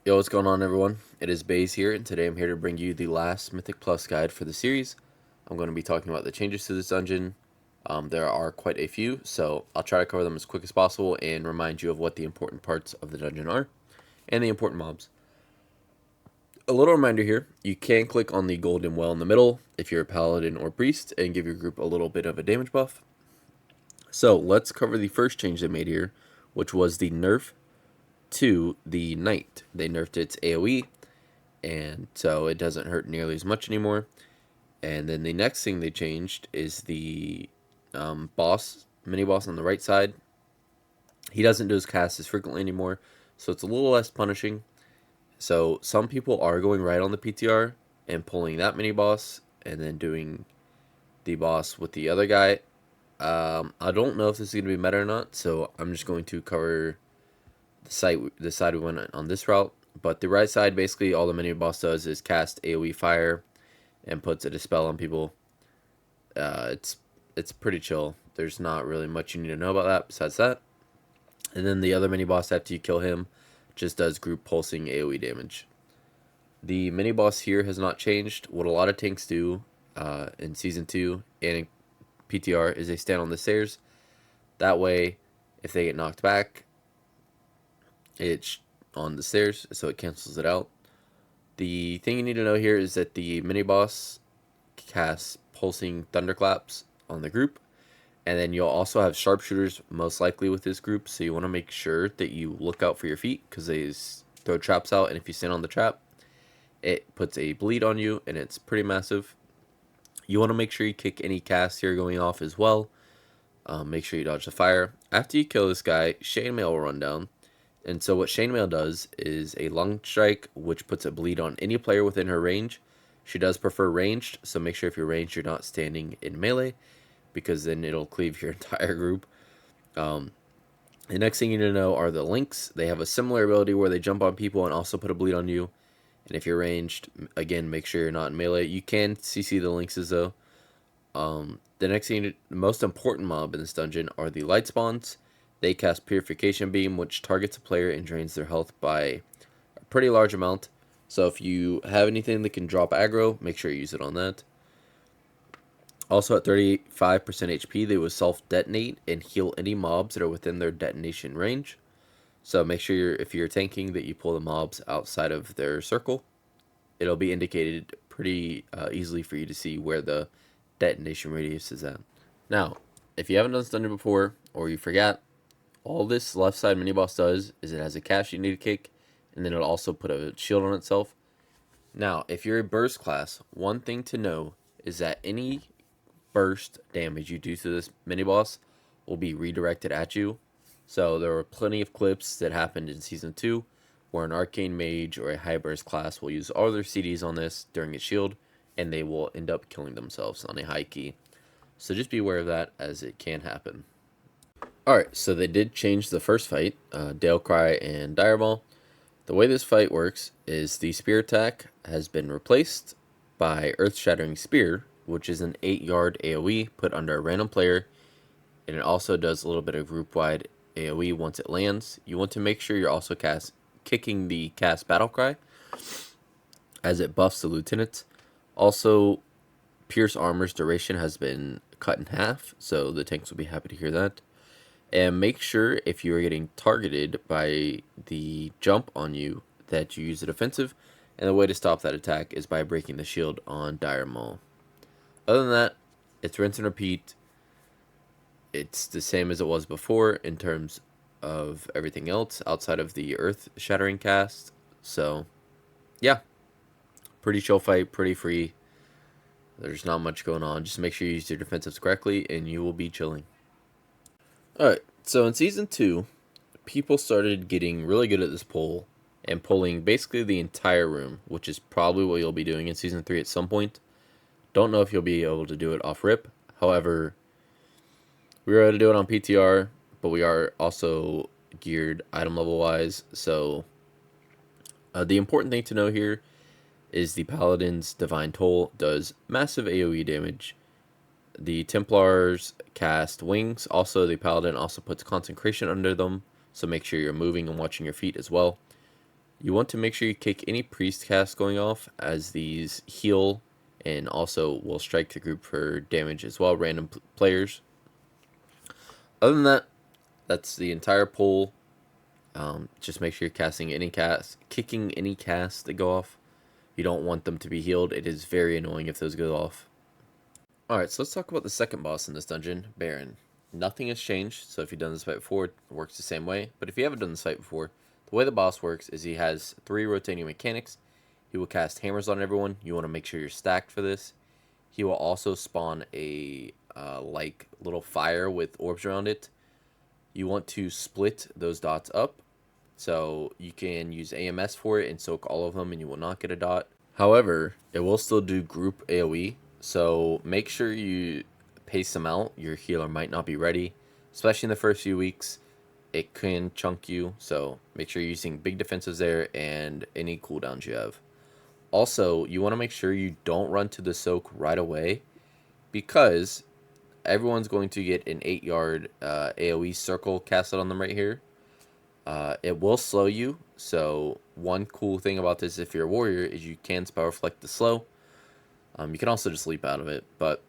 Yo, what's going on, everyone? It is Baze here, and today I'm here to bring you the last Mythic Plus guide for the series. I'm going to be talking about the changes to this dungeon. There are quite a few, so I'll try to cover them as quick as possible and remind you of what the important parts of the dungeon are and the important mobs. A little reminder here, you can click on the golden well in the middle if you're a paladin or priest and give your group a little bit of a damage buff. So let's cover the first change they made here, which was the nerf to the knight. They nerfed its AoE, and so it doesn't hurt nearly as much anymore. And then the next thing they changed is the mini boss on the right side. He doesn't do his casts as frequently anymore, so it's a little less punishing. So some people are going right on the PTR and pulling that mini boss and then doing the boss with the other guy. I don't know if this is going to be meta or not, so I'm just going to cover the side we went on this route. But the right side, basically all the mini boss does is cast AoE fire and puts a dispel on people. It's pretty chill. There's not really much you need to know about that besides that. And then the other mini boss after you kill him just does group pulsing AoE damage. The mini boss here has not changed. What a lot of tanks do in Season 2 and in PTR is they stand on the stairs. That way, if they get knocked back, it's on the stairs, so it cancels it out. The thing you need to know here is that the mini boss casts pulsing thunderclaps on the group, and then you'll also have sharpshooters most likely with this group, so you want to make sure that you look out for your feet because they throw traps out, and if you stand on the trap, it puts a bleed on you, and it's pretty massive. You want to make sure you kick any casts here going off as well. Make sure you dodge the fire. After you kill this guy, Chainmail will run down. And so what Chainmail does is a lung strike, which puts a bleed on any player within her range. She does prefer ranged, so make sure if you're ranged, you're not standing in melee, because then it'll cleave your entire group. The next thing you need to know are the links. They have a similar ability where they jump on people and also put a bleed on you. And if you're ranged, again, make sure you're not in melee. You can CC the links though. The next thing, the most important mob in this dungeon are the light spawns. They cast Purification Beam, which targets a player and drains their health by a pretty large amount. So if you have anything that can drop aggro, make sure you use it on that. Also at 35% HP, they will self-detonate and heal any mobs that are within their detonation range. So make sure if you're tanking that you pull the mobs outside of their circle. It'll be indicated pretty easily for you to see where the detonation radius is at. Now, if you haven't done this dungeon before or you forgot, all this left side mini boss does is it has a cast you need to kick, and then it'll also put a shield on itself. Now, if you're a burst class, one thing to know is that any burst damage you do to this mini boss will be redirected at you. So there were plenty of clips that happened in Season 2 where an arcane mage or a high burst class will use all their CDs on this during its shield, and they will end up killing themselves on a high key. So just be aware of that, as it can happen. Alright, so they did change the first fight, Dailcry and Direball. The way this fight works is the spear attack has been replaced by Earth-Shattering Spear, which is an 8-yard AoE put under a random player, and it also does a little bit of group-wide AoE once it lands. You want to make sure you're also kicking the cast Battlecry, as it buffs the lieutenants. Also, Pierce Armor's duration has been cut in half, so the tanks will be happy to hear that. And make sure if you are getting targeted by the jump on you that you use the defensive, and the way to stop that attack is by breaking the shield on Dire Maul. Other than that, it's rinse and repeat. It's the same as it was before in terms of everything else outside of the Earth Shattering cast. So, yeah, pretty chill fight, pretty free. There's not much going on. Just make sure you use your defensives correctly, and you will be chilling. Alright, so in Season 2, people started getting really good at this pull and pulling basically the entire room, which is probably what you'll be doing in Season 3 at some point. Don't know if you'll be able to do it off rip. However, we were able to do it on PTR, but we are also geared item level wise. So the important thing to know here is the Paladin's Divine Toll does massive AoE damage. The Templars cast Wings. Also, the Paladin also puts Consecration under them, so make sure you're moving and watching your feet as well. You want to make sure you kick any priest cast going off, as these heal and also will strike the group for damage as well, random players. Other than that, that's the entire pull. Just make sure you're casting any cast, kicking any casts that go off. You don't want them to be healed. It is very annoying if those go off. Alright, so let's talk about the second boss in this dungeon, Baron. Nothing has changed, so if you've done this fight before, it works the same way. But if you haven't done this fight before, the way the boss works is he has 3 rotating mechanics. He will cast hammers on everyone. You want to make sure you're stacked for this. He will also spawn a like little fire with orbs around it. You want to split those dots up, so you can use AMS for it and soak all of them and you will not get a dot. However, it will still do group AoE, so make sure you pace them out. Your healer might not be ready, especially in the first few weeks. It can chunk you, so make sure you're using big defenses there and any cooldowns you have. Also, you want to make sure you don't run to the soak right away, because everyone's going to get an 8-yard AoE circle casted on them right here. It will slow you, so one cool thing about this, if you're a warrior, is you can spell reflect the slow. You can also just leap out of it, but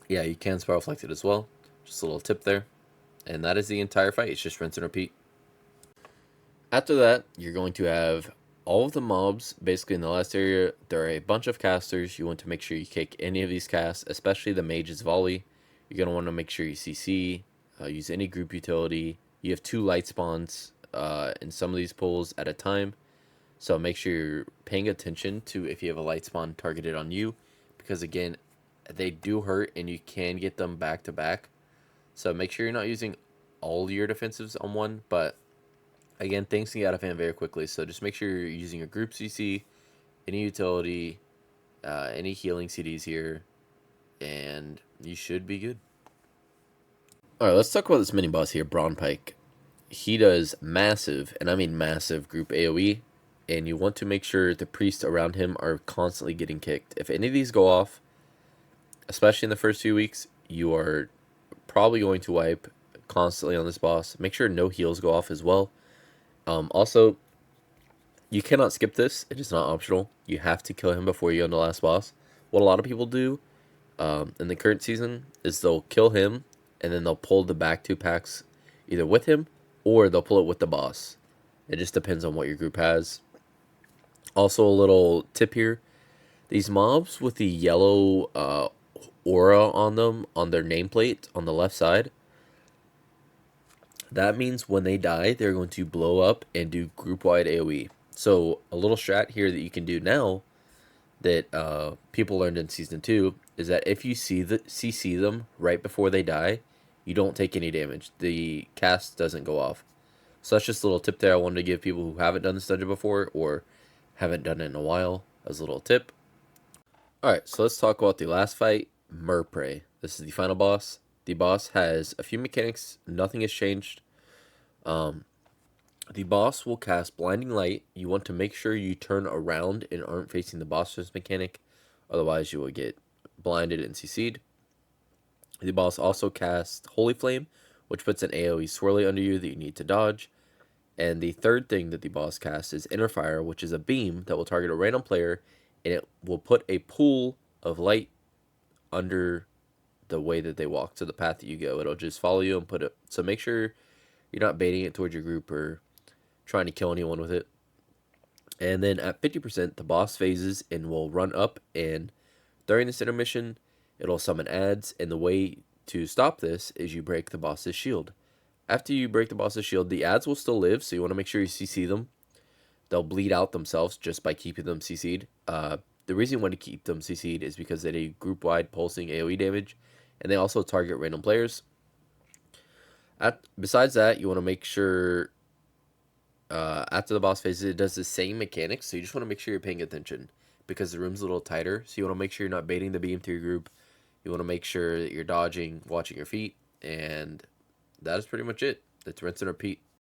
yeah, you can spell reflect it as well. Just a little tip there. And that is the entire fight. It's just rinse and repeat. After that, you're going to have all of the mobs basically in the last area. There are a bunch of casters. You want to make sure you kick any of these casts, especially the mage's volley. You're going to want to make sure you CC, use any group utility. You have 2 light spawns in some of these pulls at a time, so make sure you're paying attention to if you have a light spawn targeted on you, because again, they do hurt and you can get them back to back. So make sure you're not using all your defensives on one, but again, things can get out of hand very quickly, so just make sure you're using your group CC, any utility, any healing CDs here, and you should be good. Alright, let's talk about this mini boss here, Braunpyke. He does massive, and I mean massive, group AoE, and you want to make sure the priests around him are constantly getting kicked. If any of these go off, especially in the first few weeks, you are probably going to wipe constantly on this boss. Make sure no heals go off as well. Also, you cannot skip this. It is not optional. You have to kill him before you go on the last boss. What a lot of people do in the current season is they'll kill him and then they'll pull the back 2 packs either with him or they'll pull it with the boss. It just depends on what your group has. Also, a little tip here. These mobs with the yellow aura on them, on their nameplate on the left side, that means when they die, they're going to blow up and do group-wide AoE. So a little strat here that you can do now that people learned in Season 2 is that if you CC them right before they die, you don't take any damage. The cast doesn't go off. So that's just a little tip there I wanted to give people who haven't done this dungeon before or haven't done it in a while as a little tip. Alright, so let's talk about the last fight, Murrpray. This is the final boss. The boss has a few mechanics. Nothing has changed. The boss will cast Blinding Light. You want to make sure you turn around and aren't facing the boss's mechanic. Otherwise, you will get blinded and CC'd. The boss also casts Holy Flame, which puts an AoE swirly under you that you need to dodge. And the third thing that the boss casts is Inner Fire, which is a beam that will target a random player, and it will put a pool of light under the way that they walk, to the path that you go. It'll just follow you and put it. So make sure you're not baiting it towards your group or trying to kill anyone with it. And then at 50%, the boss phases and will run up, and during this intermission, it'll summon ads, and the way to stop this is you break the boss's shield. After you break the boss's shield, the ads will still live, so you want to make sure you CC them. They'll bleed out themselves just by keeping them CC'd. The reason you want to keep them CC'd is because they do group-wide pulsing AoE damage, and they also target random players. Besides that, you want to make sure after the boss phase, it does the same mechanics, so you just want to make sure you're paying attention because the room's a little tighter, so you want to make sure you're not baiting the beam to your group. You want to make sure that you're dodging, watching your feet, and that is pretty much it. It's rinse and repeat.